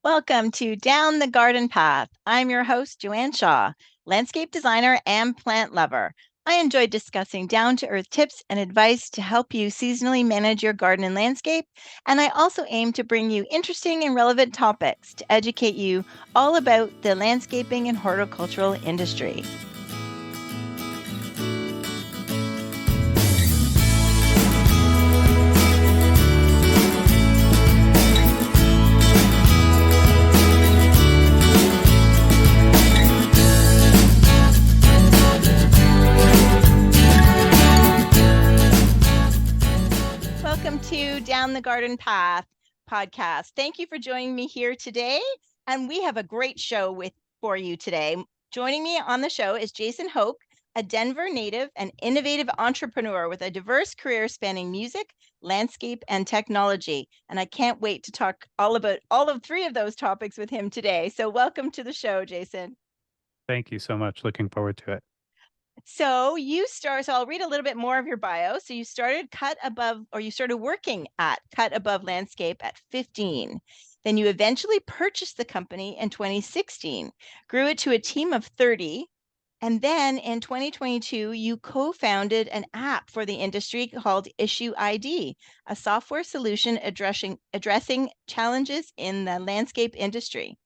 Welcome to Down the Garden Path. I'm your host, Joanne Shaw, landscape designer and plant lover. I enjoy discussing down-to-earth tips and advice to help you seasonally manage your garden and landscape. And I also aim to bring you interesting and relevant topics to educate you all about the landscaping and horticultural industry. Welcome to Down the Garden Path podcast. Thank you for joining me here today. And we have a great show for you today. Joining me on the show is Jason Hoke, a Denver native and innovative entrepreneur with a diverse career spanning music, landscape, and technology. And I can't wait to talk all about all of three of those topics with him today. So welcome to the show, Jason. Thank you so much. Looking forward to it. So I'll read a little bit more of your bio. So you started working at Cut Above Landscape at 15. Then you eventually purchased the company in 2016, grew it to a team of 30. And then in 2022, you co-founded an app for the industry called IssueID, a software solution addressing challenges in the landscape industry.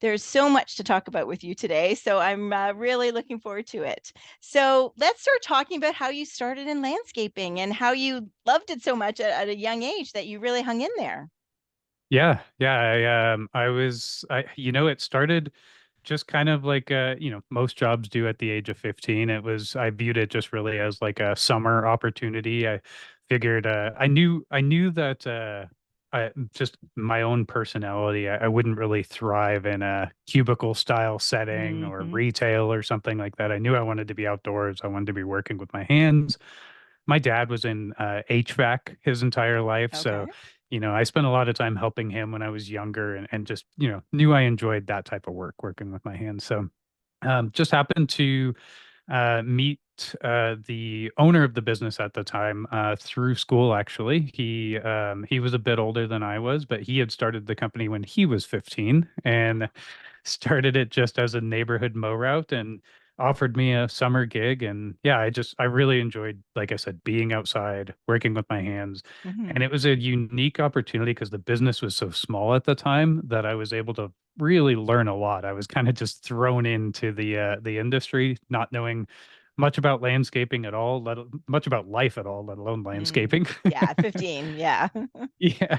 There's so much to talk about with you today, so I'm really looking forward to it. So let's start talking about how you started in landscaping and how you loved it so much at a young age that you really hung in there. Yeah. It started just kind of like most jobs do at the age of 15. I viewed it just really as like a summer opportunity. I figured I knew that I just my own personality, I wouldn't really thrive in a cubicle style setting or Mm-hmm. retail or something like that. I knew I wanted to be outdoors. I wanted to be working with my hands. My dad was in HVAC his entire life, so Okay. I spent a lot of time helping him when I was younger, and just knew I enjoyed that type of work, working with my hands. So just happened to meet the owner of the business at the time through school. Actually, he was a bit older than I was, but he had started the company when he was 15 and started it just as a neighborhood mow route and offered me a summer gig. And yeah, I really enjoyed, like I said, being outside, working with my hands. Mm-hmm. And it was a unique opportunity because the business was so small at the time that I was able to really learn a lot. I was kind of just thrown into the industry, not knowing much about landscaping at all, much about life at all, let alone Mm. landscaping. Yeah, 15. Yeah. Yeah.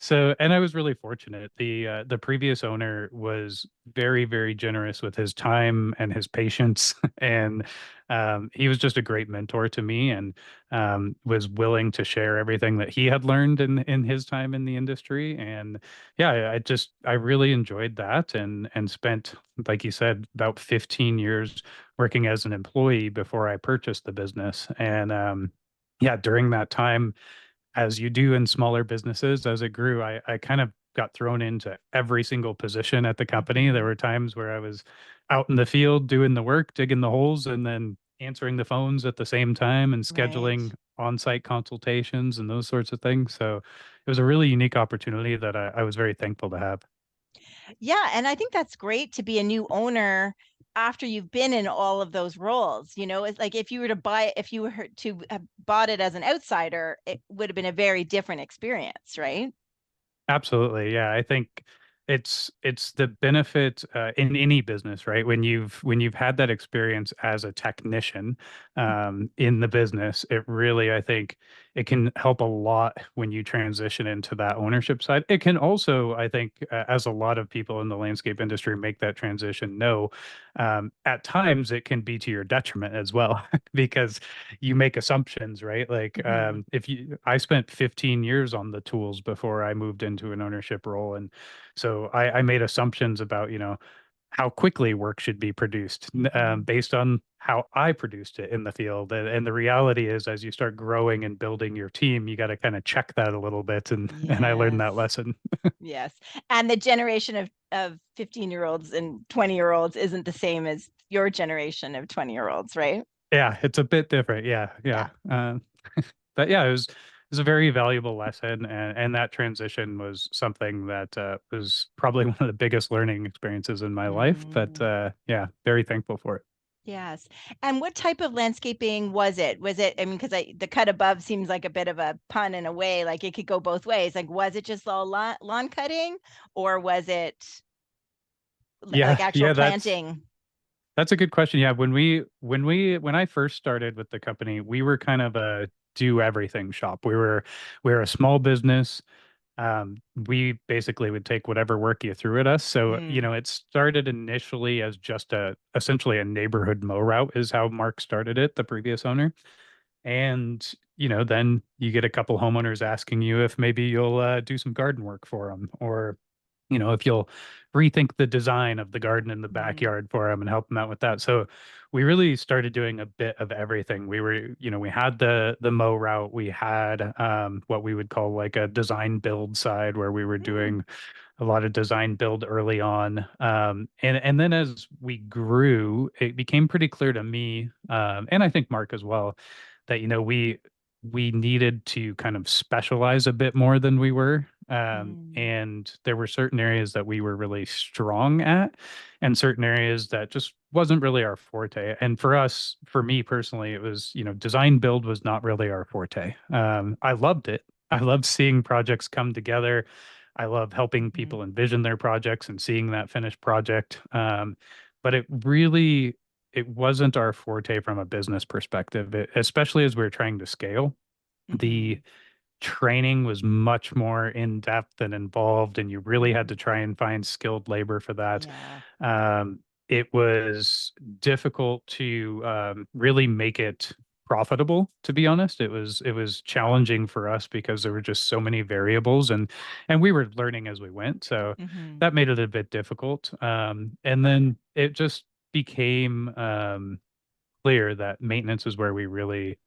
So, and I was really fortunate. The previous owner was very, very generous with his time and his patience, and he was just a great mentor to me, and was willing to share everything that he had learned in his time in the industry. And yeah, I really enjoyed that, and spent, like you said, about 15 years working as an employee before I purchased the business. And yeah, during that time, as you do in smaller businesses, as it grew, I kind of got thrown into every single position at the company. There Mm-hmm. were times where I was out in the field doing the work, digging the holes, and then answering the phones at the same time and Right. scheduling on-site consultations and those sorts of things. So it was a really unique opportunity that I was very thankful to have. Yeah, and I think that's great to be a new owner after you've been in all of those roles. It's like if you were to have bought it as an outsider, it would have been a very different experience, right? Absolutely. Yeah. I think it's the benefit in any business, right? When you've had that experience as a technician in the business, it really, I think it can help a lot when you transition into that ownership side. It can also, I think, as a lot of people in the landscape industry make that transition, no, at times it can be to your detriment as well, because you make assumptions, right? Like Hmm. I spent 15 years on the tools before I moved into an ownership role. And so I made assumptions about, how quickly work should be produced Hmm. based on how I produced it in the field. And the reality is, as you start growing and building your team, you got to kind of check that a little bit. And I learned Yes. that lesson. Yes. And the generation of 15-year-olds and 20-year-olds isn't the same as your generation of 20-year-olds, right? Yeah, it's a bit different. Yeah, Yeah. yeah. But yeah, was a very valuable lesson, and that transition was something that was probably one of the biggest learning experiences in my life. But Mm. yeah, very thankful for it. Yes. And what type of landscaping was it? Was it, I mean, because the cut above seems like a bit of a pun in a way, like it could go both ways. Like, was it just all lawn cutting, or was it like Yeah, actual yeah, planting? that's a good question. Yeah, when I first started with the company, we were kind of a do everything shop. We were a small business. We basically would take whatever work you threw at us. So, Mm, it started initially as just essentially a neighborhood mow route is how Mark started it, the previous owner. And, then you get a couple homeowners asking you if maybe you'll do some garden work for them, or if you'll rethink the design of the garden in the mm, backyard for them and help them out with that. So we really started doing a bit of everything. We had the mow route, we had what we would call like a design build side where we were mm, doing a lot of design build early on. And then as we grew, it became pretty clear to me, and I think Mark as well, that we needed to kind of specialize a bit more than we were. mm, And there were certain areas that we were really strong at, and certain areas that just wasn't really our forte. And for me personally, it was, design build was not really our forte. I loved it. I loved seeing projects come together. I love helping mhm, people envision their projects and seeing that finished project. But it wasn't our forte from a business perspective, especially as we were trying to scale. The mhm, training was much more in depth and involved, and you really had mhm. to try and find skilled labor for that. Yeah. It was difficult to really make it profitable, to be honest. It was challenging for us because there were just so many variables, and we were learning as we went. So Mhm. that made it a bit difficult. And then it just became clear that maintenance is where we really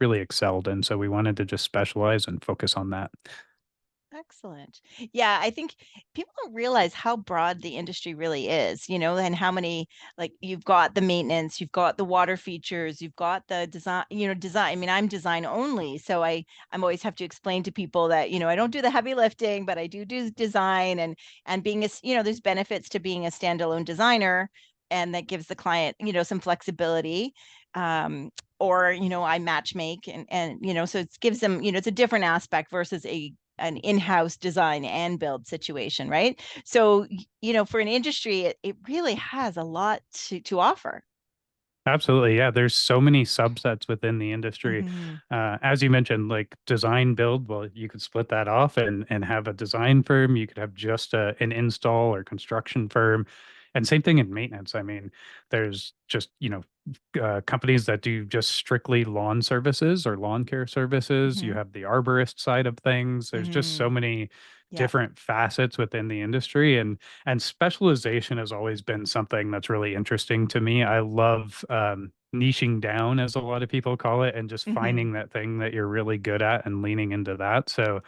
excelled. And so we wanted to just specialize and focus on that. Excellent. Yeah, I think people don't realize how broad the industry really is, and how many, like, you've got the maintenance, you've got the water features, you've got the design, design. I mean, I'm design only, so I'm always have to explain to people that, I don't do the heavy lifting, but I do design, and being there's benefits to being a standalone designer, and that gives the client, some flexibility. Um, or, I match make, and so it gives them, it's a different aspect versus an in-house design and build situation, right? So, for an industry, it really has a lot to offer. Absolutely. Yeah. There's so many subsets within the industry. Hmm. As you mentioned, like design build, well, you could split that off and have a design firm. You could have just an install or construction firm. And same thing in maintenance. I mean, there's just, companies that do just strictly lawn services or lawn care services. You Hmm. have the arborist side of things. There's just so Hmm. many Yeah. different facets within the industry. And specialization has always been something that's really interesting to me. I love niching down, as a lot of people call it, and just Hmm. finding that thing that you're really good at and leaning into that. So,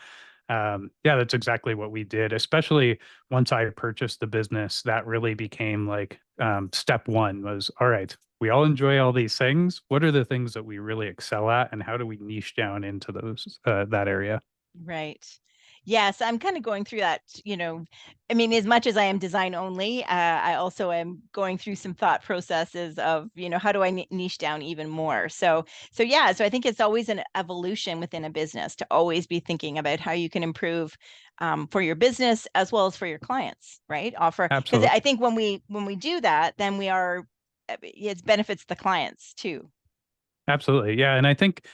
yeah, that's exactly what we did, especially once I purchased the business. That really became like step one was, all right, we all enjoy all these things. What are the things that we really excel at, and how do we niche down into that area? Right. Yes, I'm kind of going through that, I mean, as much as I am design only, I also am going through some thought processes of, how do I niche down even more? So yeah, so I think it's always an evolution within a business to always be thinking about how you can improve, for your business as well as for your clients, right? Offer, because I Absolutely. think when we do that, then it benefits the clients too. Absolutely. Yeah. And I think,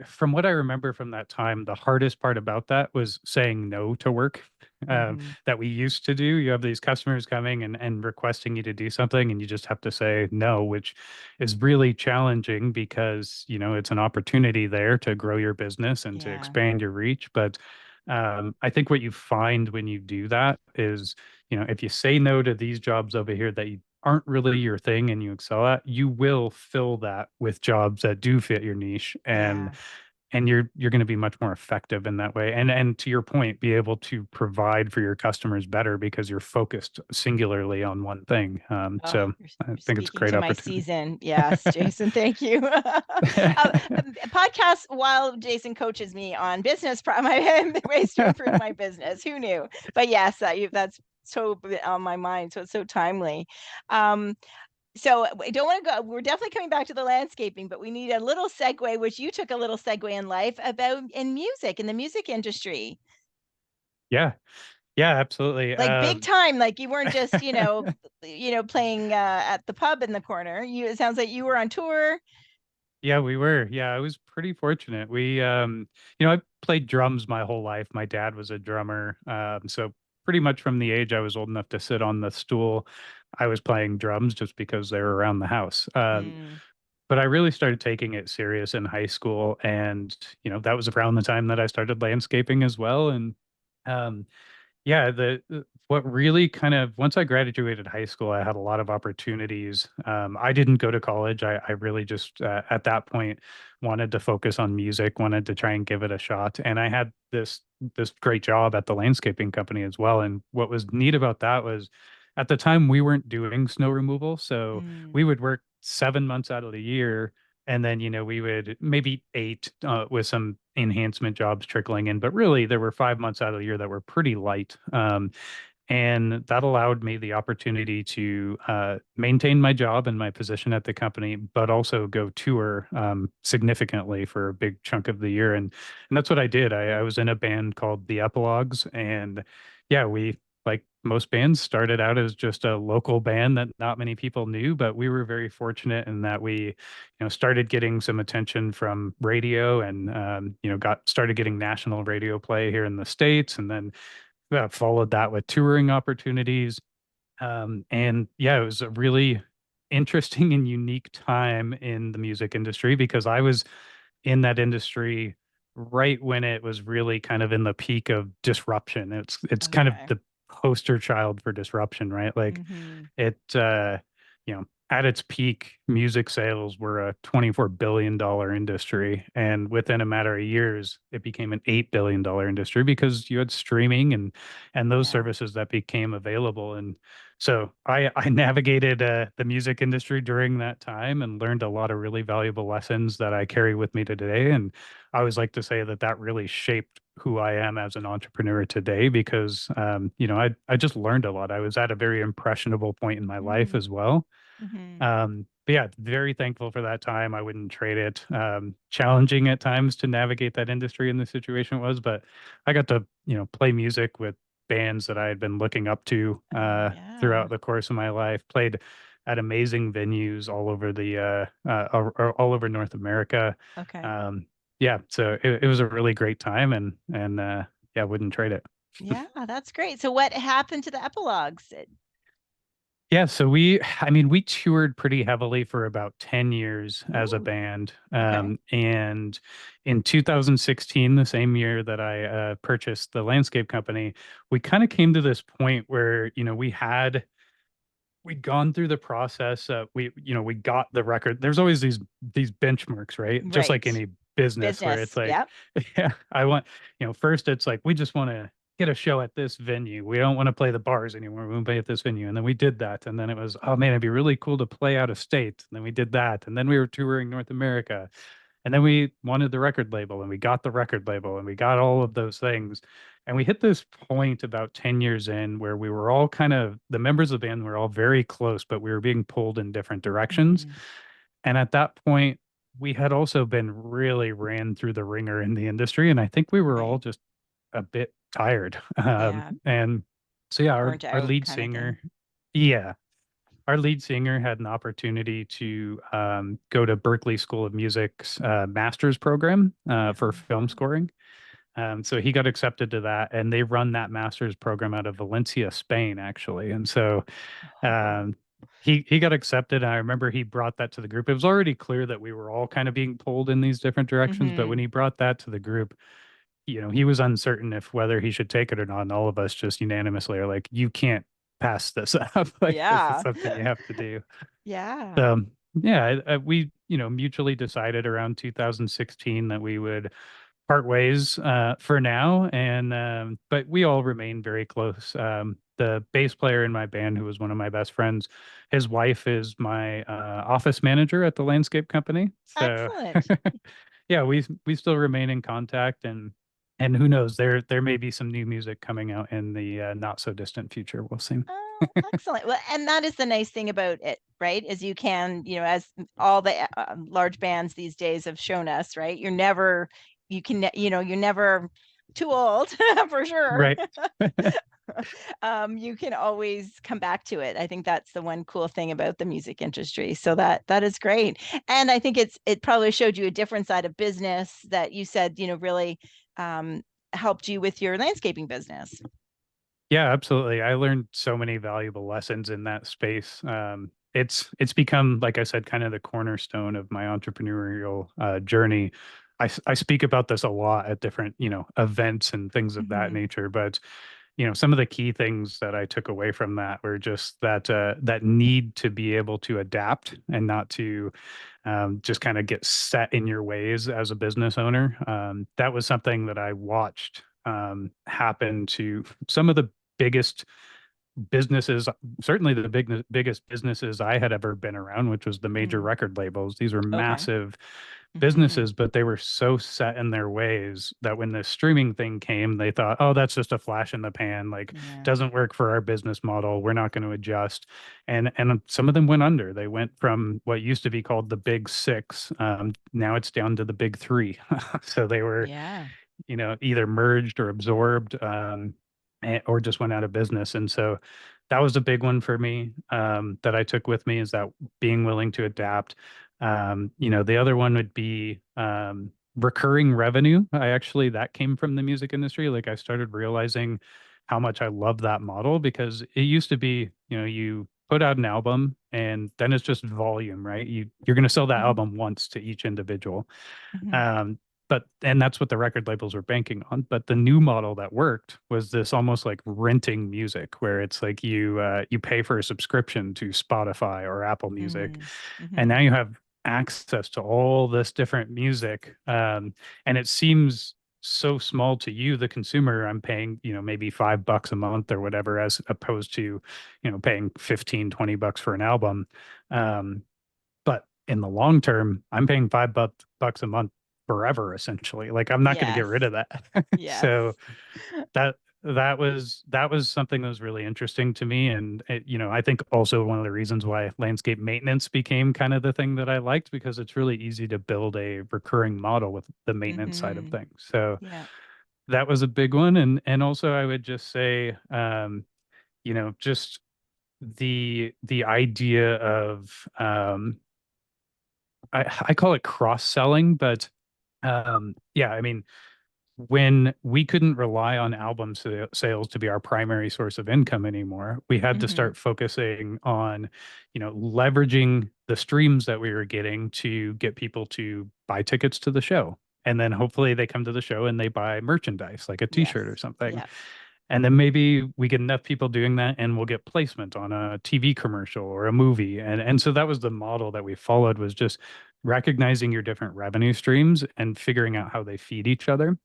from what I remember from that time, the hardest part about that was saying no to work Hmm. that we used to do. You have these customers coming and requesting you to do something, and you just have to say no, which is really challenging because, it's an opportunity there to grow your business and to Yeah. expand your reach. But I think what you find when you do that is, if you say no to these jobs over here that you aren't really your thing and you excel at, you will fill that with jobs that do fit your niche. And Yeah. and you're going to be much more effective in that way. And to your point, be able to provide for your customers better because you're focused singularly on one thing. Oh, So I you're think it's a speaking great to my opportunity. season. Yes, Jason, thank you. Podcast while Jason coaches me on business, my ways to improve my business. Who knew? But yes, that's so on my mind. So it's so timely. Um, so I don't want to go. We're definitely coming back to the landscaping, but we need a little segue, which you took a little segue in life about in music, in the music industry. Yeah, yeah, absolutely. Like big time, like you weren't just, playing at the pub in the corner. It sounds like you were on tour. Yeah, we were. Yeah, I was pretty fortunate. I played drums my whole life. My dad was a drummer. So pretty much from the age I was old enough to sit on the stool, I was playing drums just because they were around the house. Mm, But I really started taking it serious in high school, and that was around the time that I started landscaping as well. And um, yeah, what really kind of once I graduated high school, I had a lot of opportunities. I didn't go to college. I really just at that point wanted to focus on music, wanted to try and give it a shot. And I had this great job at the landscaping company as well. And what was neat about that was at the time we weren't doing snow removal, so mm, we would work 7 months out of the year and then we would maybe eight with some enhancement jobs trickling in, but really there were 5 months out of the year that were pretty light. And that allowed me the opportunity to maintain my job and my position at the company, but also go tour significantly for a big chunk of the year. And that's what I did. I was in a band called the Epilogues, and yeah, we like most bands started out as just a local band that not many people knew, but we were very fortunate in that we started getting some attention from radio, and got started getting national radio play here in the States, and then followed that with touring opportunities. And yeah, it was a really interesting and unique time in the music industry because I was in that industry right when it was really kind of in the peak of disruption. It's kind of okay. the poster child for disruption, right? Like Hmm. it at its peak, music sales were a $24 billion industry, and within a matter of years it became an $8 billion industry because you had streaming and those Yeah. services that became available. And so I navigated the music industry during that time and learned a lot of really valuable lessons that I carry with me to today. And I always like to say that that really shaped who I am as an entrepreneur today because I just learned a lot. I was at a very impressionable point in my life Mm, as well. hmm. But yeah, very thankful for that time. I wouldn't trade it. Challenging at times to navigate that industry in the situation it was, but I got to, play music with bands that I had been looking up to Oh, yeah. throughout the course of my life. Played at amazing venues all over all over North America. Okay. Yeah, so it was a really great time, and yeah, wouldn't trade it. Yeah, that's great. So what happened to the epilogues? Yeah, so I mean, we toured pretty heavily for about 10 years as a Ooh, band. okay. And in 2016, the same year that I purchased the landscape company, we kind of came to this point where, we'd gone through the process. We got the record. There's always these benchmarks, right? Just like Right. any business where it's Business. like, Yep. yeah, I want, first it's like we just want to get a show at this venue. We don't want to play the bars anymore. We want to play at this venue. And then we did that. And then it was, oh man, it'd be really cool to play out of state. And then we did that. And then we were touring North America. And then we wanted the record label, and we got the record label, and we got all of those things. And we hit this point about 10 years in where we were all kind of, the members of the band were all very close, but we were being pulled in different directions. Mm, And at that point, we had also been really ran through the ringer in the industry. And I think we were all right. just a bit tired. Yeah. And so, yeah, Burnt our out lead kind of thing. singer, yeah, our lead singer had an opportunity to go to Berklee School of Music's master's program for film Uh-huh. scoring. So he got accepted to that, and they run that master's program out of Valencia, Spain, actually. And so Oh, um, he got accepted. And I remember he brought that to the group. It was already clear that we were all kind of being pulled in these different directions, but when hmm. he brought that to the group, he was uncertain if whether he should take it or not. And all of us just unanimously are like, you can't pass this up. Like this is Yeah. something you have to do. Yeah. So yeah, we mutually decided around 2016 that we would part ways for now, and but we all remain very close. The bass player in my band, who was one of my best friends, his wife is my office manager at the landscape company. So Excellent. yeah, we still remain in contact, and who knows, there may be some new music coming out in the not so distant future. We'll see. Oh, excellent. Well, and that is the nice thing about it, right? Is you can, as all the large bands these days have shown us, right? You're never too old for sure. Right. You can always come back to it. I think that's the one cool thing about the music industry. So that is great. And I think it probably showed you a different side of business that you said, really um, helped you with your landscaping business. Yeah, absolutely. I learned so many valuable lessons in that space. It's become, like I said, kind of the cornerstone of my entrepreneurial journey. I speak about this a lot at different, events and things of that Hmm. nature. But some of the key things that I took away from that were just that need to be able to adapt and not to just kind of get set in your ways as a business owner. That was something that I watched happen to some of the biggest businesses, certainly the biggest businesses I had ever been around, which was the major Mm. record labels. These were Okay. massive Hmm. businesses, but they were so set in their ways that when the streaming thing came, they thought, oh, that's just a flash in the pan. Like, Yeah. doesn't work for our business model. We're not going to adjust. And some of them went under. They went from what used to be called the big six. Now it's down to the big three. So they were, Yeah. either merged or absorbed, or just went out of business. And so that was a big one for me, that I took with me, is that being willing to adapt. The other one would be recurring revenue. That came from the music industry. Like, I started realizing how much I love that model, because it used to be, you put out an album and then it's just volume, right? You're going to sell that Hmm. album once to each individual. Hmm. Um, and that's what the record labels were banking on. But the new model that worked was this almost like renting music, where it's like you pay for a subscription to Spotify or Apple Music, Hmm. and Hmm. now you have access to all this different music. And it seems so small to you, the consumer. I'm paying, maybe $5 a month or whatever, as opposed to, paying 15, $20 for an album. Um, but in the long term, I'm paying $5 a month forever, essentially. Like, I'm not going to get Yes. rid of that. Yes. So that that was something that was really interesting to me. And I think also one of the reasons why landscape maintenance became kind of the thing that I liked, because it's really easy to build a recurring model with the maintenance side of Hmm. things. So Yeah. that was a big one. And also I would just say, just the idea of, I call it cross selling, but yeah, I mean, when we couldn't rely on sales to be our primary source of income anymore, we had to Hmm. start focusing on, leveraging the streams that we were getting to get people to buy tickets to the show. And then hopefully they come to the show and they buy merchandise, like a Yes. t-shirt or something. Yes. And then maybe we get enough people doing that and we'll get placement on a TV commercial or a movie. And so that was the model that we followed, was just recognizing your different revenue streams and figuring out how they feed each other.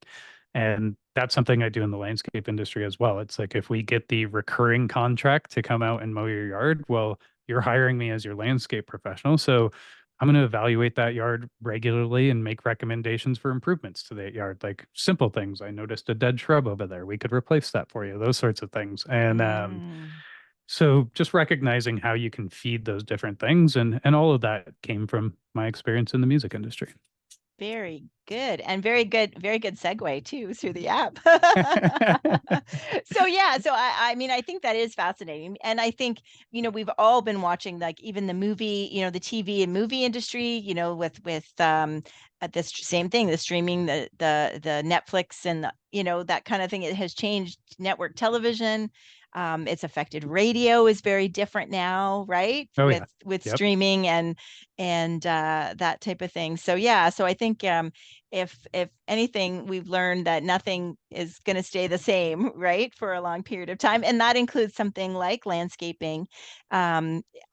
And that's something I do in the landscape industry as well. It's like, if we get the recurring contract to come out and mow your yard, well, you're hiring me as your landscape professional. So I'm going to evaluate that yard regularly and make recommendations for improvements to that yard, like simple things. I noticed a dead shrub over there. We could replace that for you, those sorts of things. And Mm. so just recognizing how you can feed those different things, and all of that came from my experience in the music industry. Very good. And very good segue too through the app. So yeah, so I mean I think that is fascinating. And I think, we've all been watching, like, even the movie, the TV and movie industry, with this same thing, the streaming, the Netflix and that kind of thing. It has changed network television. It's affected radio is very different now, right? Oh With yeah. with Yep. streaming and that type of thing. So yeah, so I think if anything, we've learned that nothing is going to stay the same, right, for a long period of time, and that includes something like landscaping.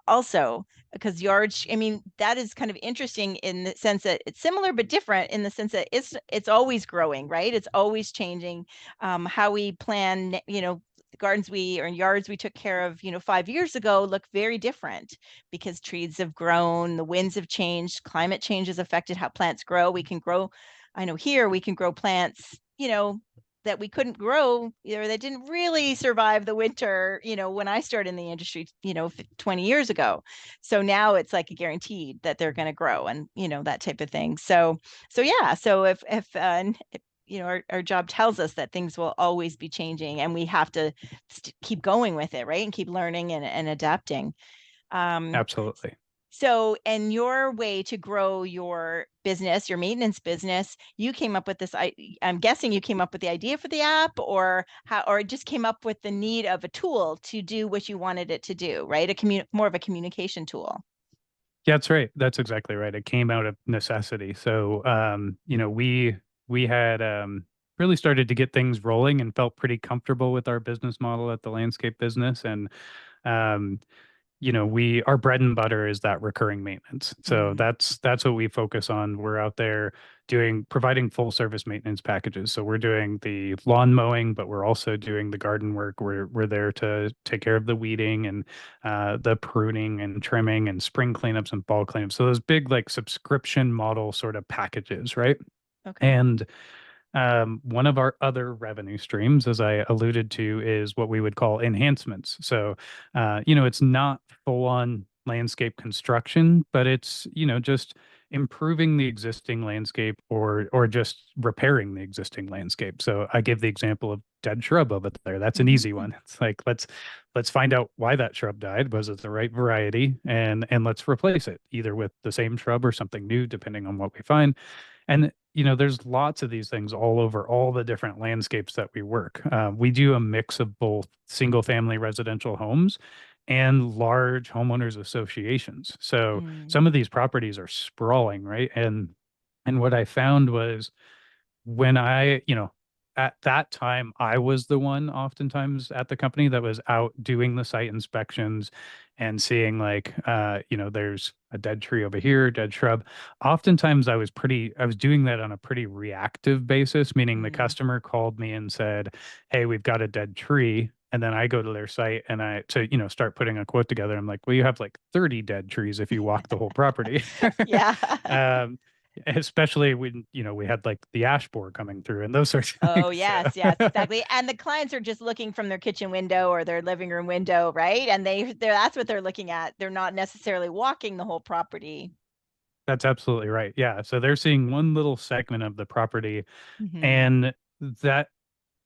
Also, because yards, I mean, that is kind of interesting in the sense that it's similar but different in the sense that it's always growing, right? It's always changing. How we plan, the gardens we or yards we took care of, 5 years ago look very different because trees have grown, the winds have changed, climate change has affected how plants grow. We can grow, I know here we can grow plants, that we couldn't grow, that didn't really survive the winter, when I started in the industry, 20 years ago. So now it's like a guaranteed that they're going to grow and, that type of thing. So yeah, so if our job tells us that things will always be changing and we have to keep going with it, right? And keep learning and adapting. Um, Absolutely. so, and your way to grow your business, your maintenance business, you came up with this. I'm guessing you came up with the idea for the app, or how, or it just came up with the need of a tool to do what you wanted it to do, right? More of a communication tool. Yeah, that's right. That's exactly right. It came out of necessity. So, we had really started to get things rolling and felt pretty comfortable with our business model at the landscape business. And um, we our bread and butter is that recurring maintenance. So Mm, that's what we focus on. We're out there providing full service maintenance packages. So we're doing the lawn mowing, but we're also doing the garden work. We're there to take care of the weeding and the pruning and trimming and spring cleanups and fall cleanups. So those big like subscription model sort of packages, right? okay. And one of our other revenue streams, as I alluded to, is what we would call enhancements. So, it's not full on landscape construction, but it's, just improving the existing landscape or just repairing the existing landscape. So I give the example of dead shrub over there. That's an easy Hmm. one. It's like let's find out why that shrub died. Was it the right variety? And let's replace it either with the same shrub or something new, depending on what we find. And there's lots of these things all over all the different landscapes that we work. We do a mix of both single family residential homes and large homeowners associations. So Mm, some of these properties are sprawling, right? And what I found was when at that time, I was the one oftentimes at the company that was out doing the site inspections and seeing like, there's a dead tree over here, dead shrub. Oftentimes I was doing that on a pretty reactive basis, meaning the mm. customer called me and said, "Hey, we've got a dead tree." And then I go to their site and start putting a quote together. I'm like, well, you have like 30 dead trees if you walk the whole property. Yeah. Um, especially when we had like the ash borer coming through and those sorts of Oh, things. So yes, yes, exactly. And the clients are just looking from their kitchen window or their living room window, right? And that's what they're looking at. They're not necessarily walking the whole property. that's absolutely right. Yeah, so they're seeing one little segment of the property, Hmm. and that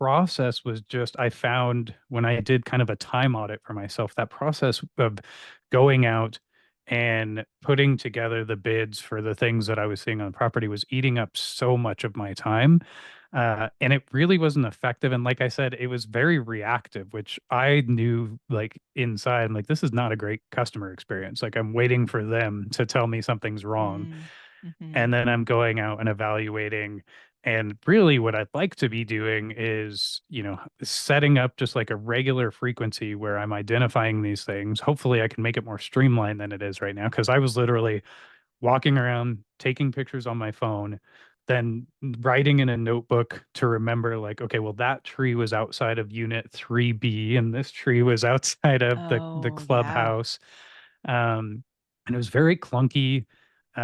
process was just, I found when I did kind of a time audit for myself, that process of going out and putting together the bids for the things that I was seeing on the property was eating up so much of my time. And it really wasn't effective. And like I said, it was very reactive, which I knew like inside, I'm like, this is not a great customer experience. Like I'm waiting for them to tell me something's wrong. Mm, hmm. And then I'm going out and evaluating. And really, what I'd like to be doing is, setting up just like a regular frequency where I'm identifying these things. Hopefully, I can make it more streamlined than it is right now. Because I was literally walking around, taking pictures on my phone, then writing in a notebook to remember, like, okay, well, that tree was outside of unit 3B, and this tree was outside of the Oh, yeah. clubhouse. And it was very clunky,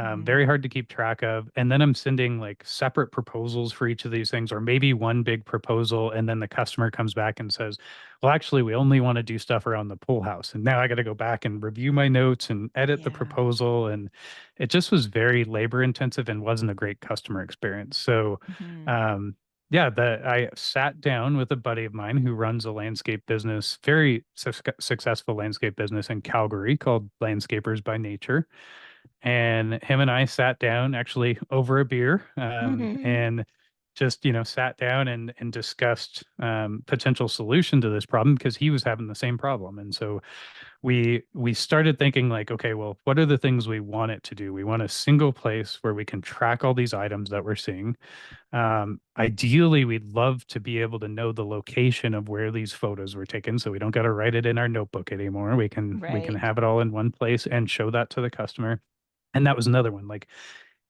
Hmm. very hard to keep track of. And then I'm sending like separate proposals for each of these things, or maybe one big proposal. And then the customer comes back and says, well, actually, we only want to do stuff around the pool house. And now I got to go back and review my notes and edit the Yeah. proposal. And it just was very labor intensive and wasn't a great customer experience. So, Hmm. um, yeah, I sat down with a buddy of mine who runs a landscape business, very successful landscape business in Calgary called Landscapers by Nature. And him and I sat down actually over a beer Hmm. and just, sat down and discussed potential solution to this problem because he was having the same problem. And so we started thinking like, okay, well, what are the things we want it to do? We want a single place where we can track all these items that we're seeing. Ideally, we'd love to be able to know the location of where these photos were taken, so we don't got to write it in our notebook anymore. We can Right. have it all in one place and show that to the customer. And that was another one, like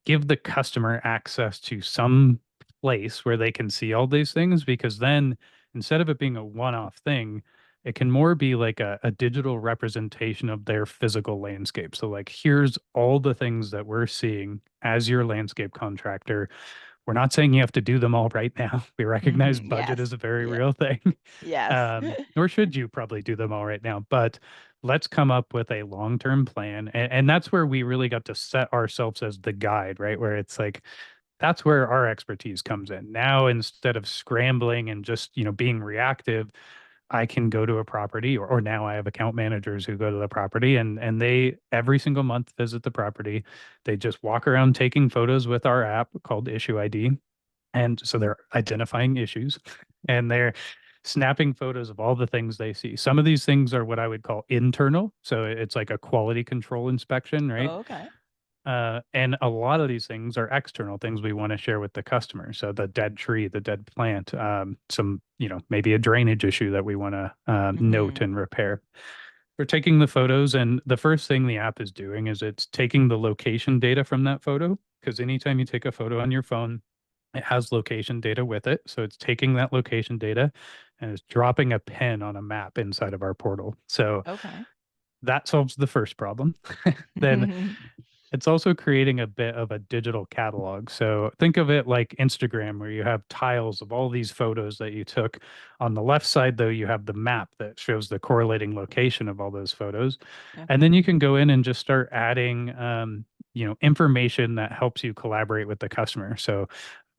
give the customer access to some place where they can see all these things, because then instead of it being a one-off thing, it can more be like a digital representation of their physical landscape. So like, here's all the things that we're seeing as your landscape contractor. We're not saying you have to do them all right now. We recognize budget Yes. is a very Yeah. real thing. Yes. Nor should you probably do them all right now, but let's come up with a long-term plan. And that's where we really got to set ourselves as the guide, right? Where it's like, that's where our expertise comes in. Now, instead of scrambling and just, being reactive, I can go to a property, or now I have account managers who go to the property, and they every single month visit the property. They just walk around taking photos with our app called IssueID. And so they're identifying issues and they're snapping photos of all the things they see. Some of these things are what I would call internal. So it's like a quality control inspection, right? Okay. And a lot of these things are external things we want to share with the customer. So the dead tree, the dead plant, some, maybe a drainage issue that we want to note Hmm. and repair. We're taking the photos, and the first thing the app is doing is it's taking the location data from that photo. Because anytime you take a photo on your phone, it has location data with it. So it's taking that location data and it's dropping a pin on a map inside of our portal. So Okay. that solves the first problem. Then it's also creating a bit of a digital catalog. So think of it like Instagram, where you have tiles of all these photos that you took. On the left side, though, you have the map that shows the correlating location of all those photos. And then Okay. you can go in and just start adding, information that helps you collaborate with the customer. So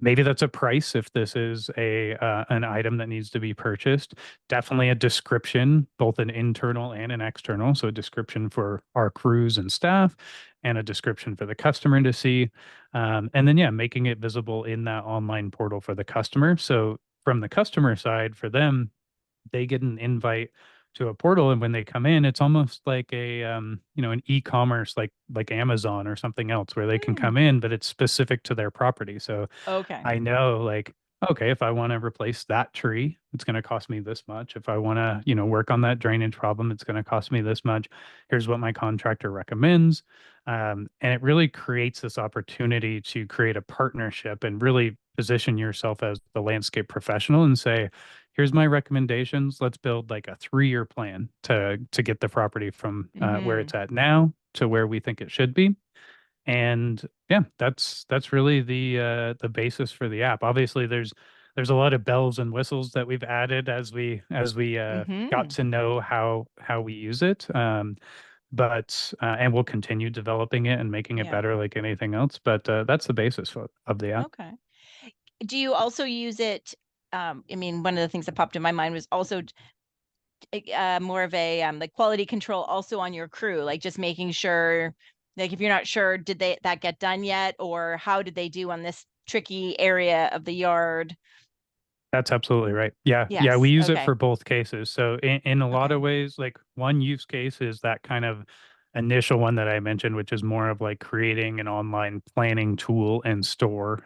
maybe that's a price if this is a an item that needs to be purchased. Definitely a description, both an internal and an external. So a description for our crews and staff, and a description for the customer to see. And then, yeah, making it visible in that online portal for the customer. So from the customer side, for them, they get an invite to a portal, and when they come in, it's almost like a an e-commerce, like Amazon or something else, where they can come Hmm. in, but it's specific to their property. So Okay. I know, like, okay, if I want to replace that tree, it's going to cost me this much. If I want to, work on that drainage problem, it's going to cost me this much. Here's what my contractor recommends. And it really creates this opportunity to create a partnership and really position yourself as the landscape professional and say, here's my recommendations. Let's build like a 3-year plan to get the property from where Hmm. it's at now to where we think it should be. And yeah, that's really the basis for the app. Obviously, there's a lot of bells and whistles that we've added as we got Hmm. to know how we use it. But and we'll continue developing it and making it Yeah. better like anything else. But that's the basis of the app. Okay. Do you also use it? I mean, one of the things that popped in my mind was also more of a like quality control also on your crew, like just making sure, like if you're not sure, did they that get done yet, or how did they do on this tricky area of the yard? That's absolutely right. Yeah. Yeah. We Yes. use it Okay. for both cases. So in a lot of Okay. ways, like one use case is that kind of initial one that I mentioned, which is more of like creating an online planning tool and store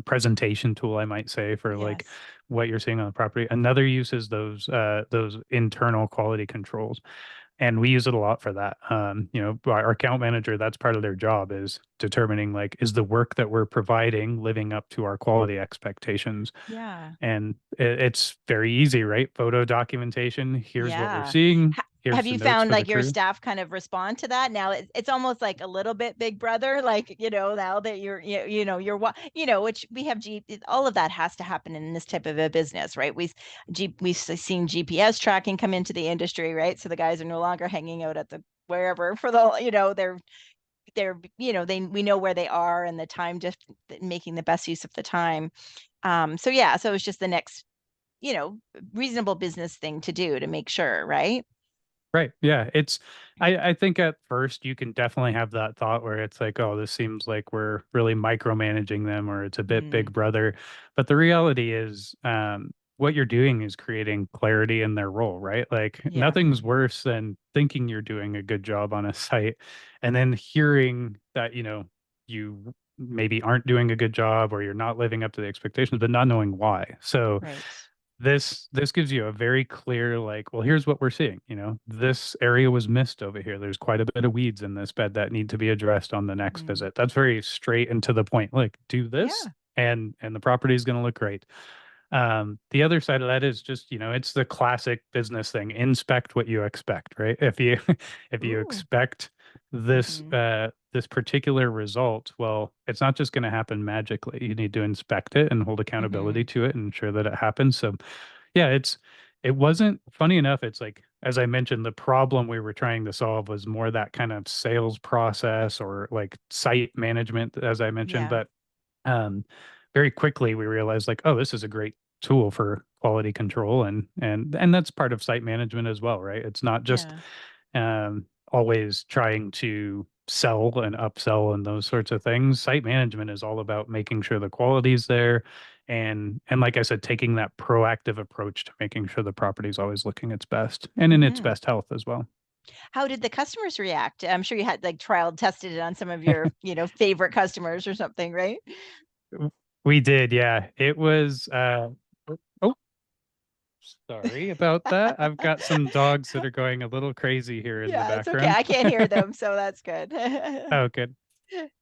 presentation tool, I might say, for like Yes. what you're seeing on the property. Another use is those internal quality controls. And we use it a lot for that. Our account manager, that's part of their job, is determining like, is the work that we're providing living up to our quality expectations? Yeah. And it's very easy, right? Photo documentation. Here's what we're Yeah. seeing. Have Here's the you notes found for the like your crew. staff kind of respond to that? Now it's almost like a little bit Big Brother, like now that you're which we have all of that has to happen in this type of a business, right? We've seen GPS tracking come into the industry, right? So the guys are no longer hanging out at the wherever for the they're they we know where they are and the time, just making the best use of the time. So yeah, so it's just the next you know reasonable business thing to do to make sure, right? Right. Yeah. I think at first you can definitely have that thought where it's like, oh, this seems like we're really micromanaging them or it's a bit Mm, big brother. But the reality is, what you're doing is creating clarity in their role, right? Like yeah. nothing's worse than thinking you're doing a good job on a site and then hearing that, you maybe aren't doing a good job or you're not living up to the expectations, but not knowing why. So, Right. this gives you a very clear like, well, here's what we're seeing. This area was missed over here. There's quite a bit of weeds in this bed that need to be addressed on the next Mm, visit. That's very straight and to the point. Like, do this yeah. and the property is going to look great. The other side of that is just, it's the classic business thing. Inspect what you expect, right? If you if you Ooh. expect Hmm. this particular result, well, it's not just going to happen magically. You need to inspect it and hold accountability Hmm. to it and ensure that it happens. So yeah, it wasn't funny enough. It's like, as I mentioned, the problem we were trying to solve was more that kind of sales process or like site management, as I mentioned. Yeah. But um, very quickly we realized like, oh, this is a great tool for quality control and that's part of site management as well, right? It's not just Yeah. always trying to sell and upsell and those sorts of things. Site management is all about making sure the quality is there and like I said, taking that proactive approach to making sure the property is always looking its best and in its Hmm. best health as well. How did the customers react? I'm sure you had like trial tested it on some of your, favorite customers or something, right? We did, yeah. It was oh, sorry about that. I've got some dogs that are going a little crazy here in the Yeah, it's okay. background. I can't hear them, so that's good. Oh, good.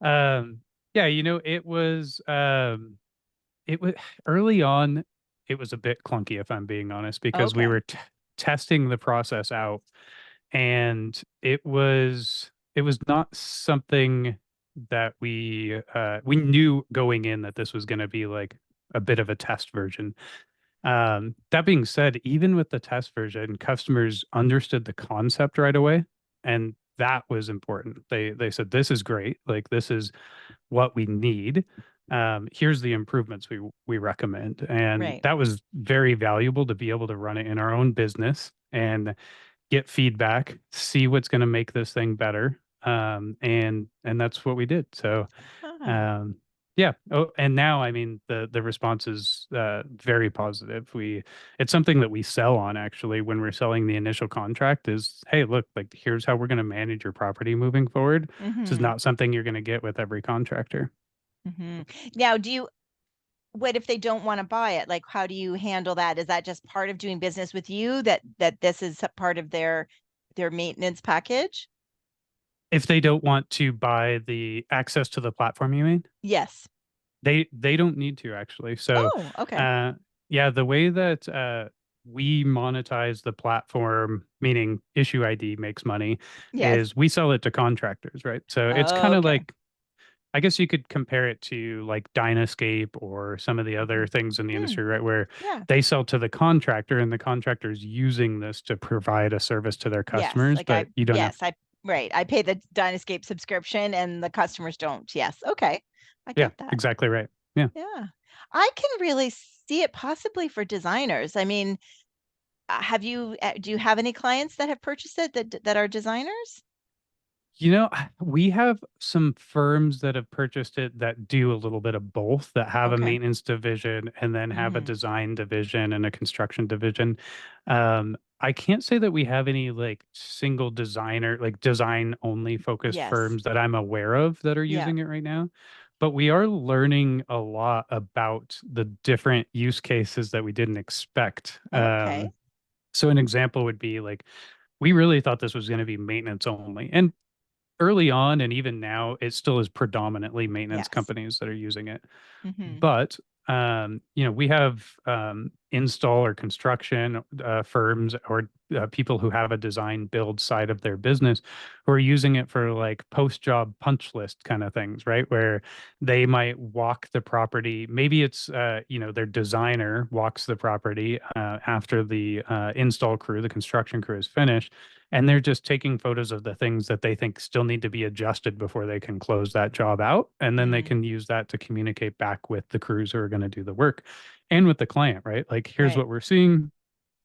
Um, yeah, it was early on, it was a bit clunky if I'm being honest, because we Okay. were testing the process out and it was not something that we knew going in that this was going to be like a bit of a test version. That being said, even with the test version, customers understood the concept right away, and that was important. They said, "This is great. Like this is what we need. Here's the improvements we recommend." And Right. that was very valuable to be able to run it in our own business and get feedback, see what's going to make this thing better. And that's what we did. So Ah. um, yeah. Oh, and now, I mean, the response is very positive. It's something that we sell on actually when we're selling the initial contract is, hey, look, like here's how we're going to manage your property moving forward. This is Mhm. not something you're going to get with every contractor. Mhm. Now, what if they don't wanna buy it? Like, how do you handle that? Is that just part of doing business with you that this is a part of their maintenance package? If they don't want to buy the access to the platform, you mean? Yes. They don't need to actually. So, Oh, okay. uh, yeah, the way that we monetize the platform, meaning Issue ID makes money, Yes. is we sell it to contractors, right? So it's kind of Okay. like I guess you could compare it to like Dynascape or some of the other Mhm. things in the Hmm. industry, right? Where Yeah. they sell to the contractor and the contractor is using this to provide a service to their Yes, customers, like I but you don't have, yes, I right, I pay the Dynascape subscription and the customers don't. Yes, okay. I yeah, get that. exactly right. Yeah. Yeah. I can really see it possibly for designers. I mean, do you have any clients that have purchased it that are designers? We have some firms that have purchased it that do a little bit of both, that have a Okay. maintenance division and then have a Mhm. design division and a construction division. I can't say that we have any like single designer, like design only focused Yes. firms that I'm aware of that are Yeah. using it right now. But we are learning a lot about the different use cases that we didn't expect. Okay. So an example would be like, we really thought this was going to be maintenance only. And early on and even now, it still is predominantly maintenance Yes. companies that are using it. Mhm. But we have install or construction firms or people who have a design build side of their business who are using it for like post job punch list kind of things, right? Where they might walk the property. Maybe it's their designer walks the property after the install crew, the construction crew is finished, and they're just taking photos of the things that they think still need to be adjusted before they can close that job out. And then they Mm, can use that to communicate back with the crews who are going to do the work and with the client, right? Like, here's right. what we're seeing.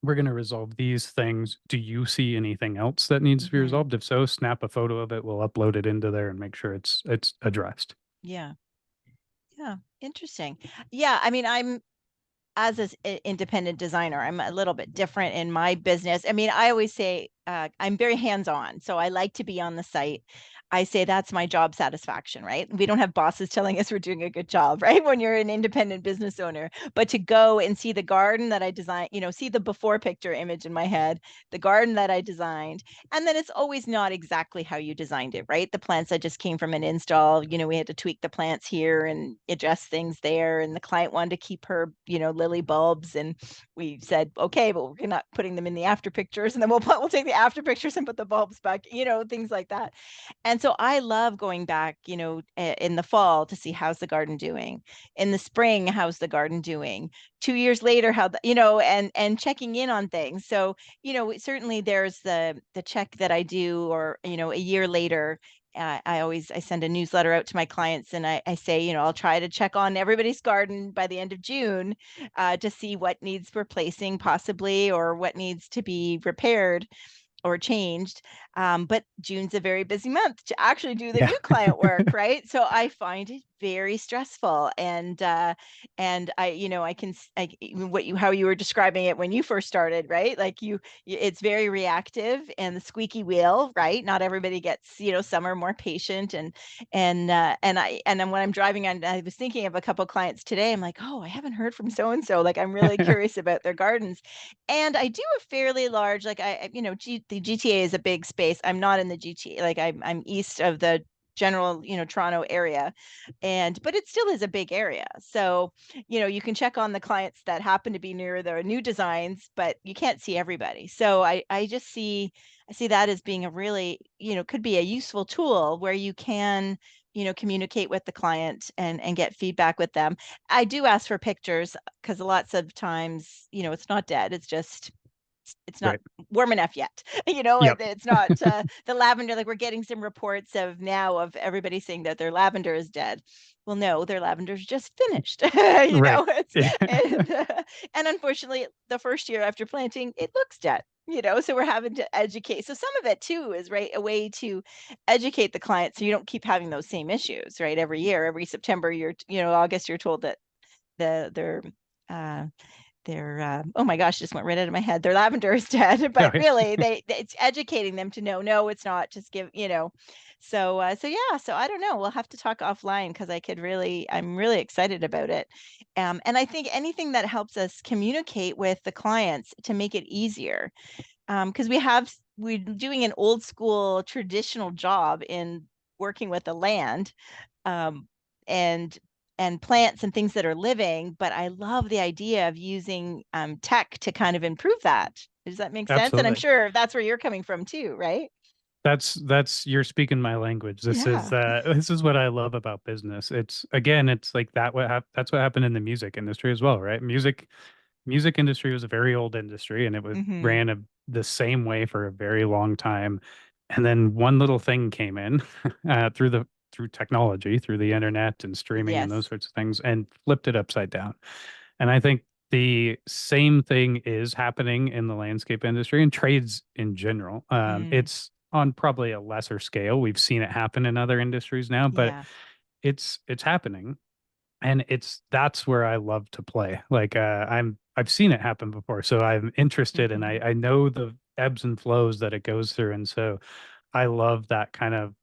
we're going to resolve these things. Do you see anything else that needs to be Hmm. resolved? If so, snap a photo of it. We'll upload it into there and make sure it's addressed. Yeah. Yeah. Interesting. Yeah. I mean, I'm as an independent designer, I'm a little bit different in my business. I mean, I always say I'm very hands on. So I like to be on the site. I say that's my job satisfaction, right? We don't have bosses telling us we're doing a good job, right? When you're an independent business owner, but to go and see the garden that I designed, see the before picture image in my head, the garden that I designed, and then it's always not exactly how you designed it, right? The plants that just came from an install, we had to tweak the plants here and adjust things there. And the client wanted to keep her, lily bulbs. And we said, okay, but we're not putting them in the after pictures. And then we'll take the after pictures and put the bulbs back, things like that. And so I love going back, in the fall to see how's the garden doing. In the spring, how's the garden doing? 2 years later, and checking in on things. So, certainly there's the check that I do, or, a year later, I send a newsletter out to my clients, and I say, I'll try to check on everybody's garden by the end of June, to see what needs replacing possibly, or what needs to be repaired or changed. But June's a very busy month to actually do the Yeah. new client work, right? So I find it very stressful, and I can how you were describing it when you first started, right? Like it's very reactive and the squeaky wheel, right? Not everybody gets, some are more patient, and then when I'm driving on, I was thinking of a couple clients today. I'm like, oh, I haven't heard from so and so. Like I'm really curious about their gardens. And I do a fairly large, like the GTA is a big space. I'm not in the GTA, like I'm east of the general, Toronto area, but it still is a big area. So, you can check on the clients that happen to be near the new designs, but you can't see everybody. So I see that as being a really, could be a useful tool where you can, communicate with the client and get feedback with them. I do ask for pictures because lots of times, it's not dead. It's not Right. warm enough yet. Yep. It's not the lavender. Like we're getting some reports of everybody saying that their lavender is dead. Well, no, their lavender's just finished. Right. It's Yeah. and unfortunately, the first year after planting, it looks dead. So we're having to educate. So some of it too is right a way to educate the client so you don't keep having those same issues, right? Every year, every September, August, you're told that the uh oh my gosh, just went right out of my head. Their lavender is dead, No, but really it's educating them to know, no, it's not. Just give, so yeah, so I don't know. We'll have to talk offline because I'm really excited about it. And I think anything that helps us communicate with the clients to make it easier, because we're doing an old school traditional job in working with the land, um, and plants and things that are living. But I love the idea of using tech to kind of improve that. Does that make sense? And I'm absolutely. sure that's where you're coming from too, right? That's you're speaking my language. Yeah. This is what I love about business. It's again, it's like that's what happened in the music industry as well, right? Music industry was a very old industry and it was Hmm. ran the same way for a very long time. And then one little thing came in through technology, through the internet and streaming and those Yes. sorts of things, and flipped it upside down. And I think the same thing is happening in the landscape industry and trades in general. Mm, It's on probably a lesser scale. We've seen it happen in other industries now, but yeah. it's happening, and that's where I love to play. Like I've seen it happen before, so I'm interested, and I know the ebbs and flows that it goes through, and so I love that kind of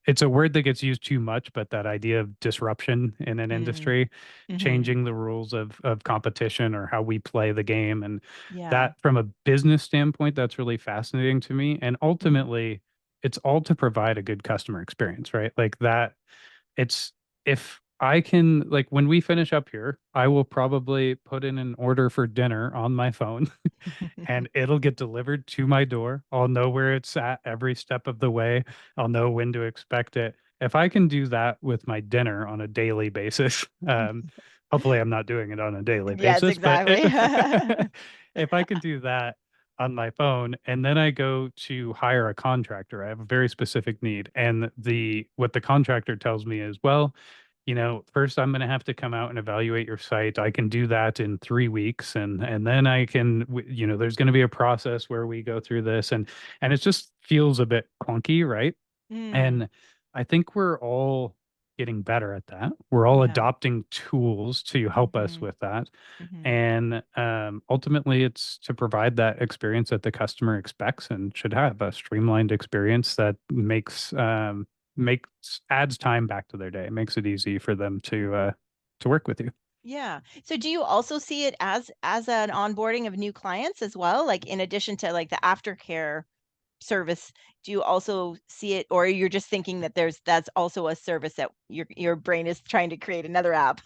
it's a word that gets used too much, but that idea of disruption in an Mm, industry, hmm. changing the rules of competition or how we play the game, and Yeah. that from a business standpoint, that's really fascinating to me. And Mm, ultimately, it's all to provide a good customer experience, right? Like that it's if I can, like when we finish up here, I will probably put in an order for dinner on my phone and it'll get delivered to my door. I'll know where it's at every step of the way. I'll know when to expect it. If I can do that with my dinner on a daily basis, hopefully I'm not doing it on a daily yes, basis, but exactly. if I can do that on my phone and then I go to hire a contractor, I have a very specific need. And the what the contractor tells me is, well, first I'm going to have to come out and evaluate your site. I can do that in 3 weeks, and then I can, there's going to be a process where we go through this, and it just feels a bit clunky, right? Mm, And I think we're all getting better at that. We're all yeah. adopting tools to help us Hmm. with that. Hmm. And ultimately, it's to provide that experience that the customer expects and should have a streamlined experience that makes adds time back to their day, makes it easy for them to work with you. Yeah. So do you also see it as an onboarding of new clients as well? Like in addition to like the aftercare service, do you also see it, or you're just thinking that that's also a service that your brain is trying to create another app?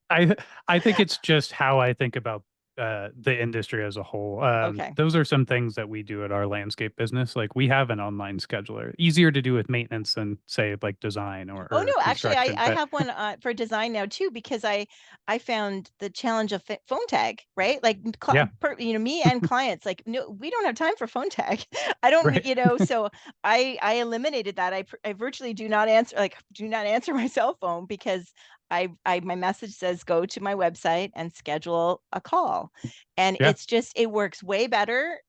I I think it's just how I think about the industry as a whole. Okay. Those are some things that we do at our landscape business. Like we have an online scheduler, easier to do with maintenance than say like design Oh or no, actually, I construction. I But have one for design now too because I found the challenge of phone tag, right? Like yeah, me and clients, like no, we don't have time for phone tag. I don't, right. so I eliminated that. I virtually do not answer my cell phone because I my message says go to my website and schedule a call. And Yeah. it's just it works way better.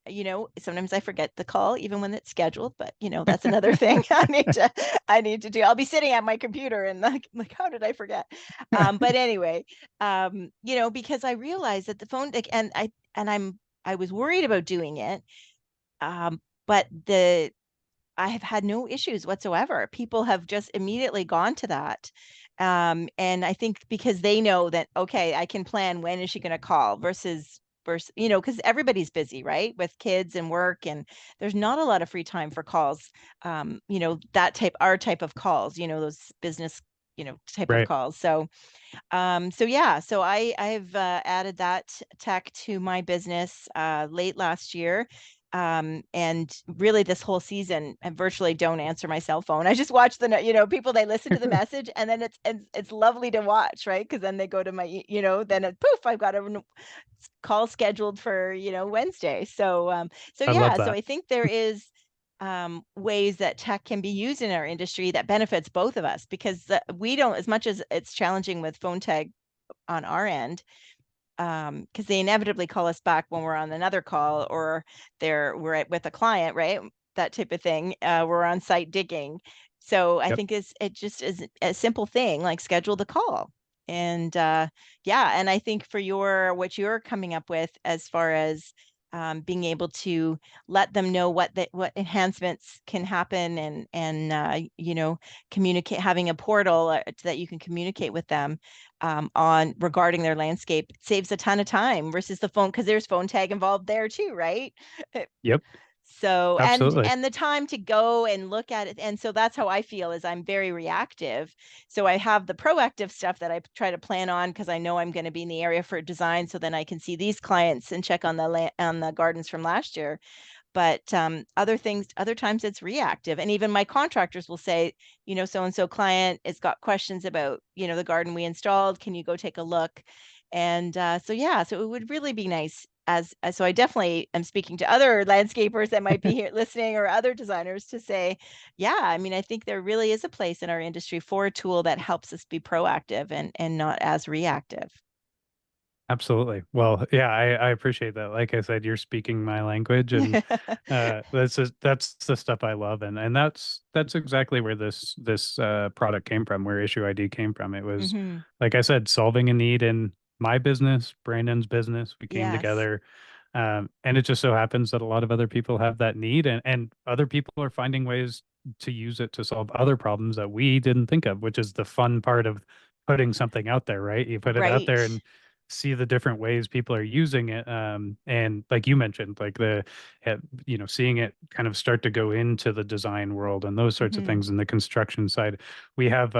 Sometimes I forget the call even when it's scheduled, but that's another thing I need to do. I'll be sitting at my computer and like how did I forget? But anyway, because I realized that the phone like, I was worried about doing it. But I have had no issues whatsoever. People have just immediately gone to that. And I think because they know that, okay, I can plan when is she going to call versus, because everybody's busy, right? With kids and work, and there's not a lot of free time for calls. Our type of calls, those business, type of Right. calls. So yeah, so I've added that tech to my business late last year. And really this whole season, I virtually don't answer my cell phone. I just watch people, they listen to the message and then it's lovely to watch, right? Because then they go to then poof, I've got a call scheduled for, Wednesday. So I love yeah, so that. I think there is ways that tech can be used in our industry that benefits both of us because we don't, as much as it's challenging with phone tag on our end, because they inevitably call us back when we're on another call or with a client, right? That type of thing. We're on site digging. So I Yep. think it just is a simple thing like schedule the call. And yeah, and I think for what you're coming up with as far as being able to let them know what enhancements can happen and communicate, having a portal that you can communicate with them on regarding their landscape, it saves a ton of time versus the phone because there's phone tag involved there too, right? Yep. So and Absolutely. and the time to go and look at it, and so that's how I feel is I'm very reactive. So I have the proactive stuff that I try to plan on because I know I'm going to be in the area for design, so then I can see these clients and check on the gardens from last year. But other times it's reactive. And even my contractors will say, so and so client has got questions about, the garden we installed. Can you go take a look? And so, yeah, so it would really be nice so I definitely am speaking to other landscapers that might be here listening or other designers to say, yeah, I mean, I think there really is a place in our industry for a tool that helps us be proactive and not as reactive. Absolutely. Well, yeah, I appreciate that. Like I said, you're speaking my language, and that's the stuff I love, and that's exactly where this product came from, where Issue ID came from. It was, Hmm. like I said, solving a need in my business, Brandon's business. We came Yes. together, and it just so happens that a lot of other people have that need, and other people are finding ways to use it to solve other problems that we didn't think of, which is the fun part of putting something out there, right? You put it out Right. there and see the different ways people are using it, and like you mentioned, like seeing it kind of start to go into the design world and those sorts of Hmm. things in the construction side. We have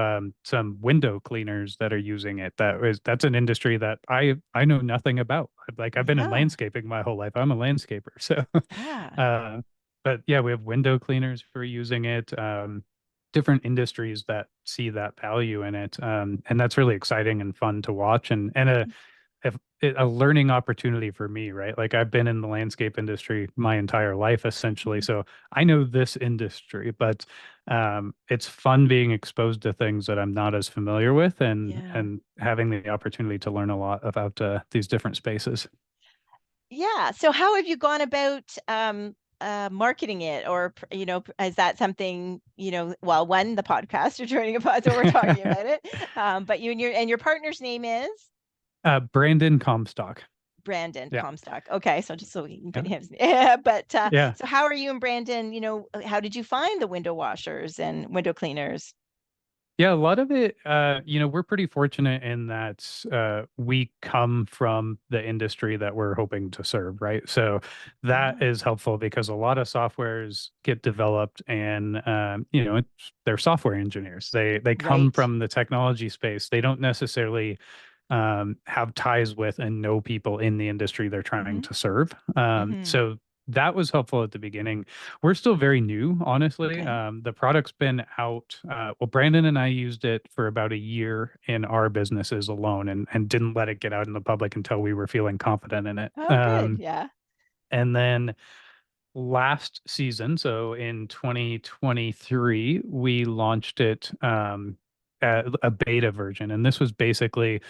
some window cleaners that are using it. That's an industry that I know nothing about. Like I've been in Yeah. landscaping my whole life. I'm a landscaper. So Yeah. uh but yeah, we have window cleaners for using it. Different industries that see that value in it, and that's really exciting and fun to watch, and a learning opportunity for me, right? Like I've been in the landscape industry my entire life essentially, Mhm. so I know this industry, but it's fun being exposed to things that I'm not as familiar with, Yeah. and having the opportunity to learn a lot about these different spaces. Yeah. So how have you gone about marketing it, or is that something, well, one, the podcast you're joining a pod, so we're talking about it. But you and your partner's name is Brandon Comstock. Brandon Yeah. Comstock. Okay, so just so we can put Yeah. him. Yeah, but Yeah. so how are you and Brandon, how did you find the window washers and window cleaners? Yeah, a lot of it, we're pretty fortunate in that we come from the industry that we're hoping to serve, right? So that Ah, is helpful because a lot of softwares get developed, and they're software engineers. They come right. from the technology space. They don't necessarily have ties with and know people in the industry they're trying Mm-hmm. to serve. Mm-hmm. So that was helpful at the beginning. We're still very new, honestly. Okay. The product's been out. Well, Brandon and I used it for about a year in our businesses alone, and didn't let it get out in the public until we were feeling confident in it. Oh, good. Yeah. And then last season, so in 2023, we launched it, a beta version. And this was basically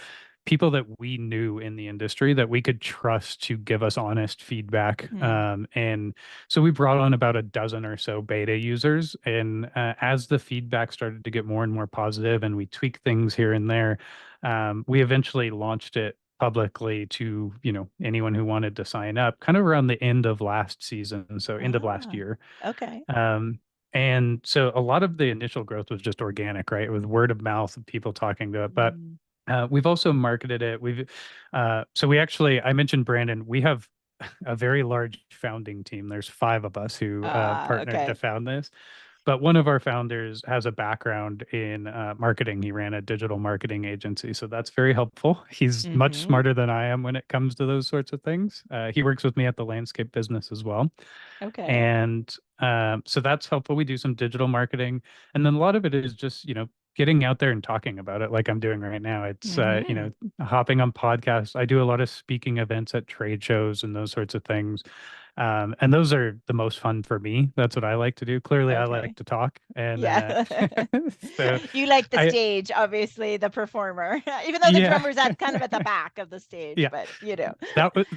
people that we knew in the industry that we could trust to give us honest feedback. Mm-hmm. And so we brought on about a dozen or so beta users. And as the feedback started to get more and more positive and we tweaked things here and there, we eventually launched it publicly to, anyone who wanted to sign up kind of around the end of last season, so end of last Ah, year. okay. um, and so a lot of the initial growth was just organic, right? It was word of mouth of people talking to it. But Mm. we've also marketed it. So we actually, I mentioned Brandon, we have a very large founding team. There's five of us who Ah, partnered to okay. found this. But one of our founders has a background in marketing. He ran a digital marketing agency. So that's very helpful. He's much Mm-hmm. smarter than I am when it comes to those sorts of things. He works with me at the landscape business as well. Okay. And so that's helpful. We do some digital marketing. And then a lot of it is just, getting out there and talking about it like I'm doing right now. It's, Mm-hmm. hopping on podcasts. I do a lot of speaking events at trade shows and those sorts of things. And those are the most fun for me. That's what I like to do. Clearly, I like Okay. to talk. And Yeah. so You like the I, stage, obviously, the performer, even though the yeah, drummer's at kind of at the back of the stage, yeah. but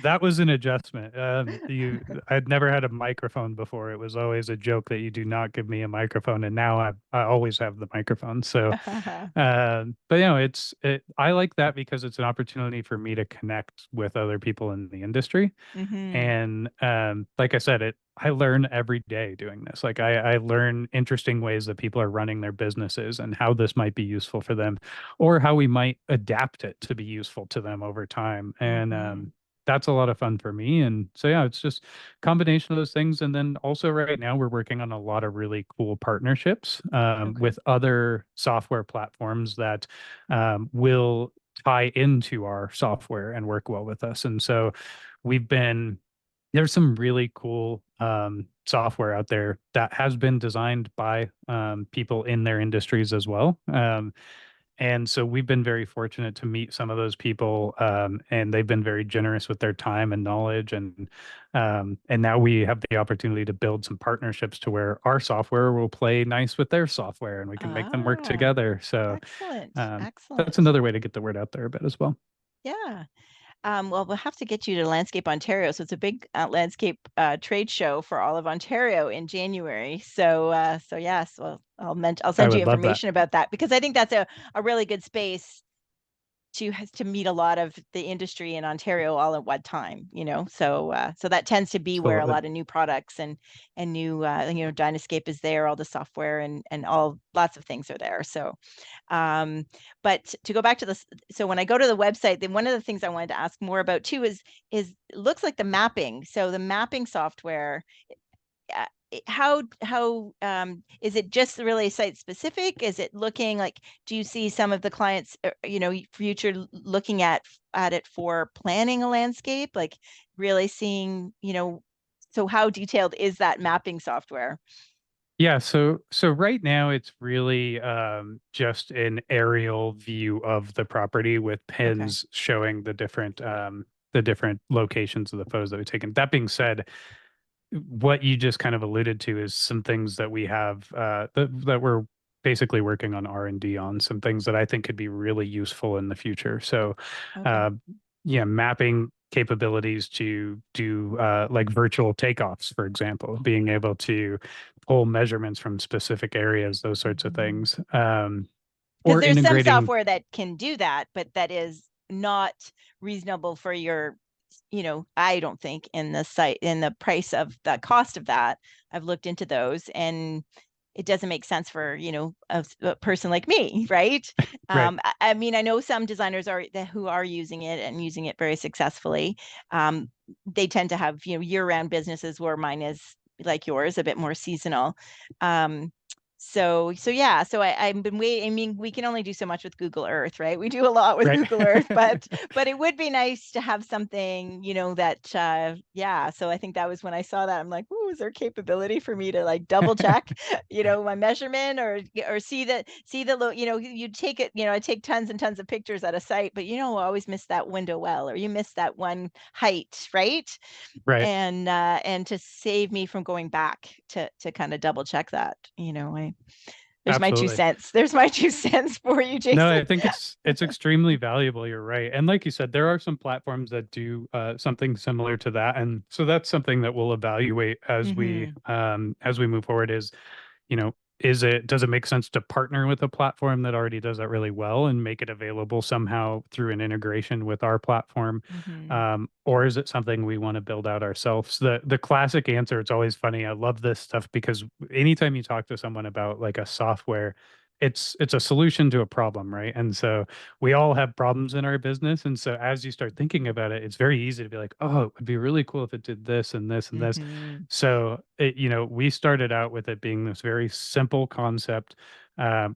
That was an adjustment. I'd never had a microphone before. It was always a joke that you do not give me a microphone, and now I always have the microphone. So, but I like that because it's an opportunity for me to connect with other people in the industry. Mm-hmm. And like I said, I learn every day doing this. Like I learn interesting ways that people are running their businesses and how this might be useful for them, or how we might adapt it to be useful to them over time. And Mm-hmm. that's a lot of fun for me. And so yeah, it's just combination of those things. And then also right now we're working on a lot of really cool partnerships Okay. with other software platforms that will tie into our software and work well with us. And so we've been there's some really cool software out there that has been designed by people in their industries as well. And so we've been very fortunate to meet some of those people, and they've been very generous with their time and knowledge. And now we have the opportunity to build some partnerships to where our software will play nice with their software, and we can make them work Ah, together. So excellent. um, that's Excellent. another way to get the word out there a bit as well. Yeah. Well, we'll have to get you to Landscape Ontario. So it's a big landscape trade show for all of Ontario in January. So yes, well, I'll I send you would love that. information about that, because I think that's a really good space to meet a lot of the industry in Ontario all at one time, so that tends to be where a Absolutely. lot of new products and new Dynascape is there, all the software and all lots of things are there. So but to go back to this, so when I go to the website, then one of the things I wanted to ask more about too is it looks like the mapping. So the mapping software, uh, how is it just really site specific? Is it looking like, do you see some of the clients, future looking at it for planning a landscape, like really seeing, so how detailed is that mapping software? Yeah, so right now it's really just an aerial view of the property with Okay. pins showing the different locations of the photos that we've taken. That being said, what you just kind of alluded to is some things that we have that we're basically working on R&D on, some things that I think could be really useful in the future. So, Okay. uh, yeah, mapping capabilities to do like virtual takeoffs, for example, being able to pull measurements from specific areas, those sorts of things. Because Or there's some integrating, software that can do that, but that is not reasonable for your, I don't think in the site, in the price of the cost of that. I've looked into those and it doesn't make sense for, a person like me, right? right, I mean, I know some designers who are using it and using it very successfully. They tend to have, year-round businesses, where mine is like yours, a bit more seasonal. Um, so yeah, so I've been waiting. I mean, we can only do so much with Google Earth, right? We do a lot with right. Google Earth, but it would be nice to have something, that yeah. So I think that was when I saw that. I'm like, oh, is there capability for me to like double check, my measurement, or you take it, I take tons and tons of pictures at a site, but I always miss that window well, or you miss that one height, right? Right. And to save me from going back to kind of double check that, there's my two Absolutely. cents. There's my 2 cents for you, No, Jason. I think it's extremely valuable. You're right. And like you said, there are some platforms that do something similar to that. And so that's something that we'll evaluate Mm-hmm. as we move forward is, you know, does it make sense to partner with a platform that already does that really well and make it available somehow through an integration with our platform? Mm-hmm. Or is it something we want to build out ourselves? The classic answer, it's always funny. I love this stuff because anytime you talk to someone about like a software, it's a solution to a problem, right? And so we all have problems in our business. And so as you start thinking about it, it's very easy to be like, oh, it would be really cool if it did this and this and this. Mm-hmm. So we started out with it being this very simple concept.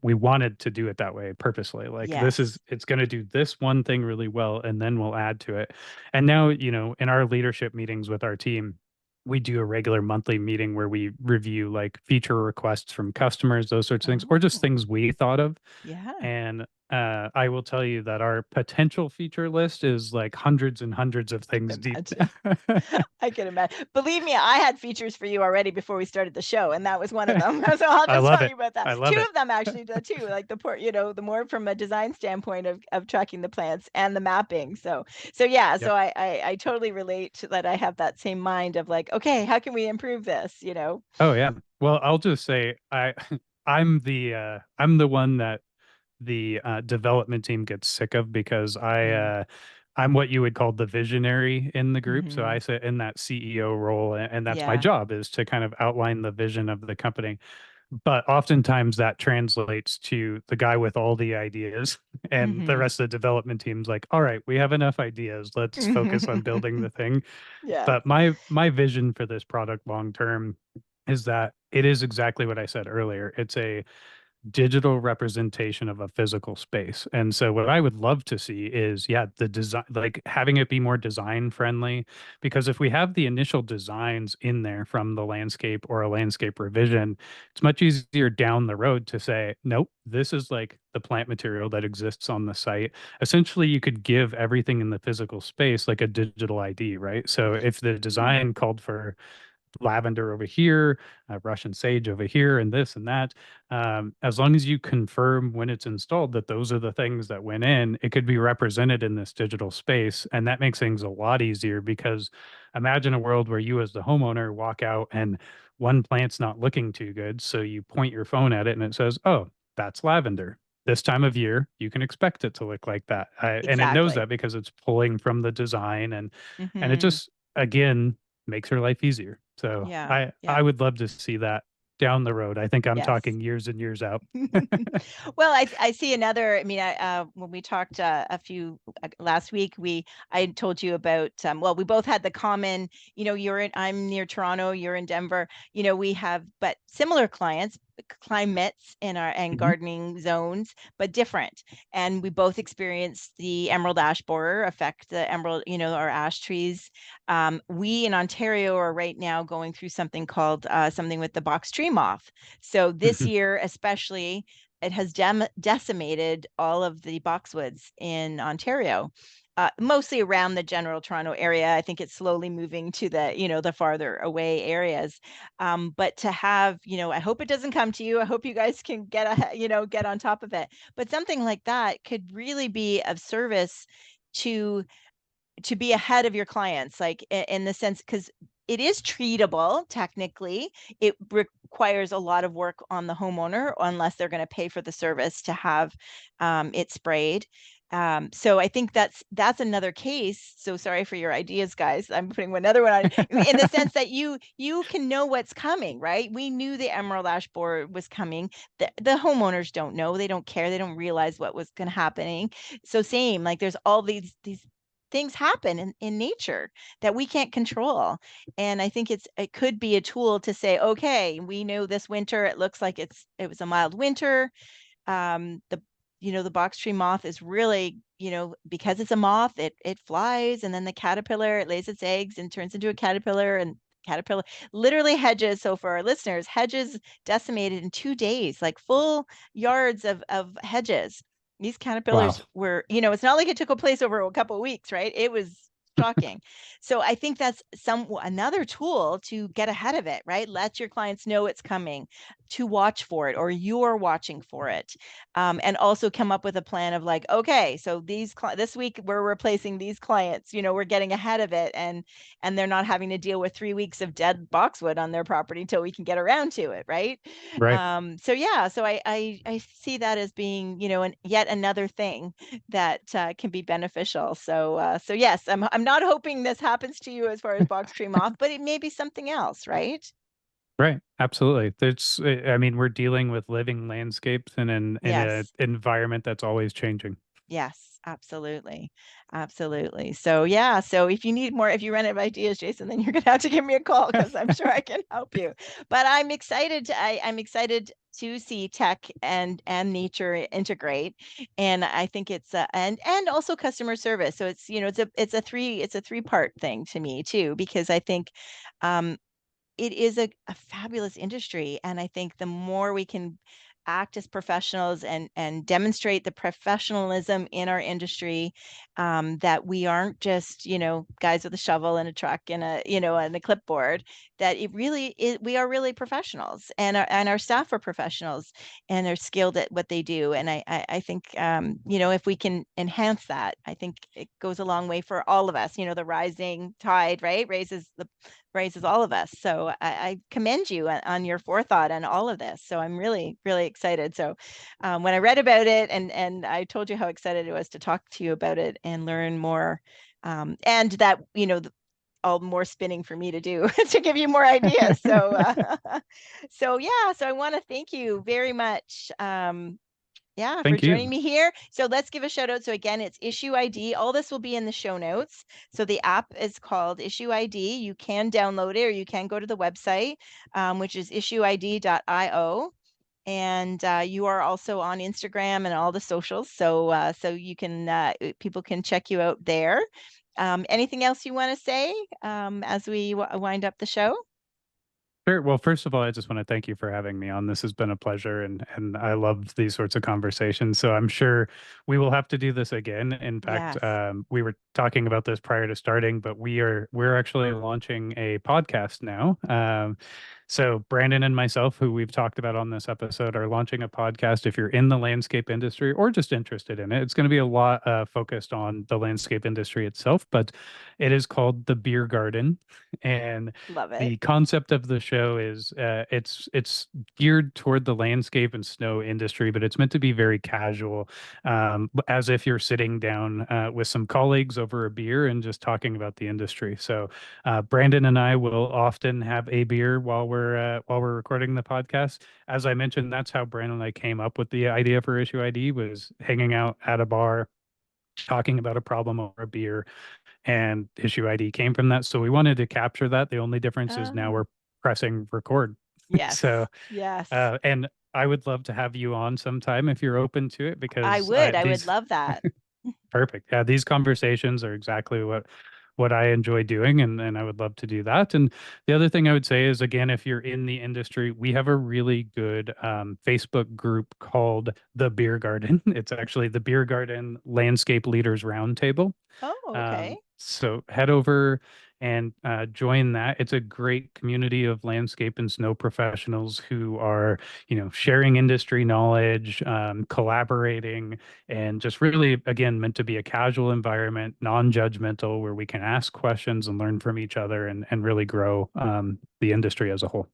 We wanted to do it that way purposely. Like Yes. it's going to do this one thing really well, and then we'll add to it. And now, in our leadership meetings with our team, we do a regular monthly meeting where we review like feature requests from customers, those sorts of things, or just Oh, things we thought of. yeah. And I will tell you that our potential feature list is like hundreds and hundreds of I things can deep. imagine. I can imagine. Believe me, I had features for you already before we started the show, and that was one of them. So I'll I just love tell you it. about that. I Two love it. of them actually, too, like the port, the more from a design standpoint of tracking the plants and the mapping. So yeah, so Yep. I totally relate to that. I have that same mind of like, okay, how can we improve this? Oh yeah. Well, I'll just say I'm the one that the development team gets sick of because Mm, I'm what you would call the visionary in the group. So I hmm. sit in that CEO role, and that's my Yeah. job is to kind of outline the vision of the company. But oftentimes that translates to the guy with all the ideas, and the Hmm. rest of the development team's like, all right, we have enough ideas. Let's focus on building the thing. Yes. But my vision for this product long term is that it is exactly what I said earlier. It's a digital representation of a physical space. And so what I would love to see is, yeah, the design, like having it be more design friendly, because if we have the initial designs in there from the landscape or a landscape revision, it's much easier down the road to say, nope, this is like the plant material that exists on the site. Essentially, you could give everything in the physical space like a digital ID, right? So if the Hmm. design called for lavender over here, Russian sage over here, and this and that. As long as you confirm when it's installed that those are the things that went in, it could be represented in this digital space. And that makes things a lot easier because imagine a world where you, as the homeowner, walk out and one plant's not looking too good. So you point your phone at it and it says, oh, that's lavender. This time of year, you can expect it to look like that. And it knows Exactly. that because it's pulling from the design and it Hmm. just, again, makes her life easier. So Yeah. I Yeah. would love to see that down the road. I think I'm Yes. talking years and years out. Well, I see another. I mean, when we talked a few last week, I told you about. Well, we both had the common. You're in. I'm near Toronto. You're in Denver. We have but similar clients. climates in our and Hmm. gardening zones, but different. And we both experienced the emerald ash borer affect the emerald, our ash trees. We in Ontario are right now going through something called something with the box tree moth. So this year, especially, it has decimated all of the boxwoods in Ontario. Mostly around the general Toronto area. I think it's slowly moving to the farther away areas. But to have, I hope it doesn't come to you. I hope you guys can get on top of it. But something like that could really be of service to be ahead of your clients, like in the sense, because it is treatable technically. It requires a lot of work on the homeowner unless they're going to pay for the service to have it sprayed. So I think that's another case. So sorry for your ideas, guys. I'm putting another one on in the sense that you can know what's coming, right? We knew the emerald ash borer was coming. The homeowners don't know. They don't care. They don't realize what was going to happening. So same, like there's all these things happen in nature that we can't control. And I think it could be a tool to say, okay, we know this winter, it looks like it was a mild winter. The box tree moth is really, because it's a moth, it flies, and then the caterpillar, it lays its eggs and turns into a caterpillar, and caterpillar literally hedges. So for our listeners, hedges decimated in 2 days, like full yards of hedges. These Wow. caterpillars were, it's not like it took a place over a couple of weeks, right? It was shocking. So I think that's another tool to get ahead of it, right? Let your clients know it's coming, to watch for it, or you're watching for it. And also come up with a plan of like, okay, so this week we're replacing these clients, we're getting ahead of it, and they're not having to deal with 3 weeks of dead boxwood on their property until we can get around to it, right? Right. So yeah, so I see that as being, yet another thing that can be beneficial. So yes, I'm not hoping this happens to you as far as box tree moth, but it may be something else, right? Right. Absolutely. I mean, we're dealing with living landscapes and in a Yes. environment that's always changing. Yes, absolutely. Absolutely. So yeah, so if you need more, if you run out of ideas, Jason, then you're gonna have to give me a call because I'm sure I can help you. But I'm excited to see tech and nature integrate. And I think it's and also customer service. So it's a three-part thing to me too, because I think um it is a fabulous industry. And I think the more we can act as professionals and demonstrate the professionalism in our industry, that we aren't just, guys with a shovel and a truck and and a clipboard, that we are really professionals, and our staff are professionals and are skilled at what they do. And I think, if we can enhance that, I think it goes a long way for all of us. The rising tide, right, raises all of us. So I commend you on your forethought and all of this. So I'm really, really excited. So when I read about it, and I told you how excited I was to talk to you about it and learn more, and that, all more spinning for me to do to give you more ideas. So, so yeah, so I want to thank you very much. Yeah, for Thank joining you. me here. So let's give a shout out. So again, it's IssueID. All this will be in the show notes. So the app is called IssueID. You can download it, or you can go to the website, which is issueid.io. And you are also on Instagram and all the socials. So you can people can check you out there. Anything else you want to say as we wind up the show? Sure. Well, first of all, I just want to thank you for having me on. This has been a pleasure, and I loved these sorts of conversations. So I'm sure we will have to do this again. In fact, Yes. we were talking about this prior to starting, but we're actually launching a podcast now. So Brandon and myself, who we've talked about on this episode, are launching a podcast. If you're in the landscape industry or just interested in it, it's going to be a lot focused on the landscape industry itself, but it is called The Beer Garden. And Love it. the concept of the show is it's geared toward the landscape and snow industry, but it's meant to be very casual, as if you're sitting down with some colleagues over a beer and just talking about the industry. So Brandon and I will often have a beer while we're recording the podcast. As I mentioned, that's how Brandon and I came up with the idea for Issue ID, was hanging out at a bar, talking about a problem over a beer, and Issue ID came from that. So we wanted to capture that. The only difference is now Oh. we're pressing record. So, Yes. Yes. and I would love to have you on sometime if you're open to it, I because would. I would these love that. perfect. Yeah, these conversations are exactly what I enjoy doing, and I would love to do that. And the other thing I would say is, again, if you're in the industry, we have a really good Facebook group called The Beer Garden. It's actually the Beer Garden Landscape Leaders Roundtable. Oh, okay. So head over and join that. It's a great community of landscape and snow professionals who are, sharing industry knowledge, collaborating, and just really, again, meant to be a casual environment, non-judgmental, where we can ask questions and learn from each other and really grow the industry as a whole.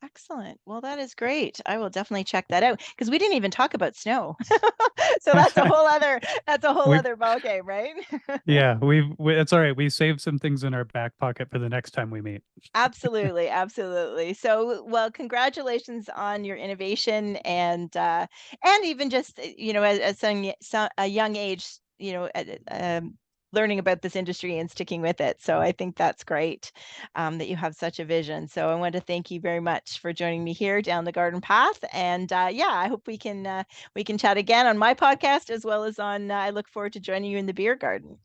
Excellent. Well, that is great. I will definitely check that out because we didn't even talk about snow. So that's a whole We've other ballgame, right? Yeah, it's all right. We saved some things in our back pocket for the next time we meet. Absolutely, absolutely. So, well, congratulations on your innovation and even just at a young age, learning about this industry and sticking with it. So, I think that's great that you have such a vision. So, I want to thank you very much for joining me here down the garden path. And yeah, I hope we can chat again on my podcast as well as on. I look forward to joining you in the beer garden.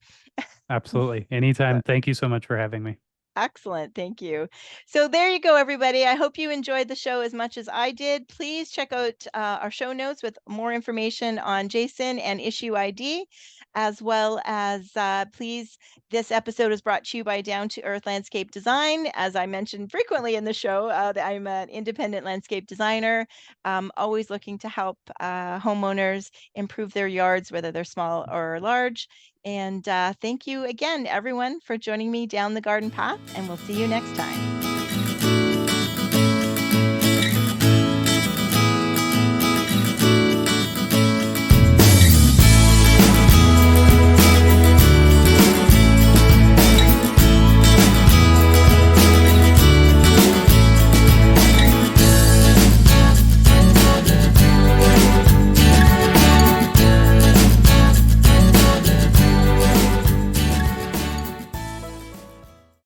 Absolutely. Anytime. Thank you so much for having me. Excellent. Thank you. So there you go, everybody. I hope you enjoyed the show as much as I did. Please check out our show notes with more information on Jason and Issue ID, as well as please, this episode is brought to you by Down to Earth Landscape Design. As I mentioned frequently in the show, I'm an independent landscape designer, always looking to help homeowners improve their yards, whether they're small or large. And thank you again, everyone, for joining me down the garden path, and we'll see you next time.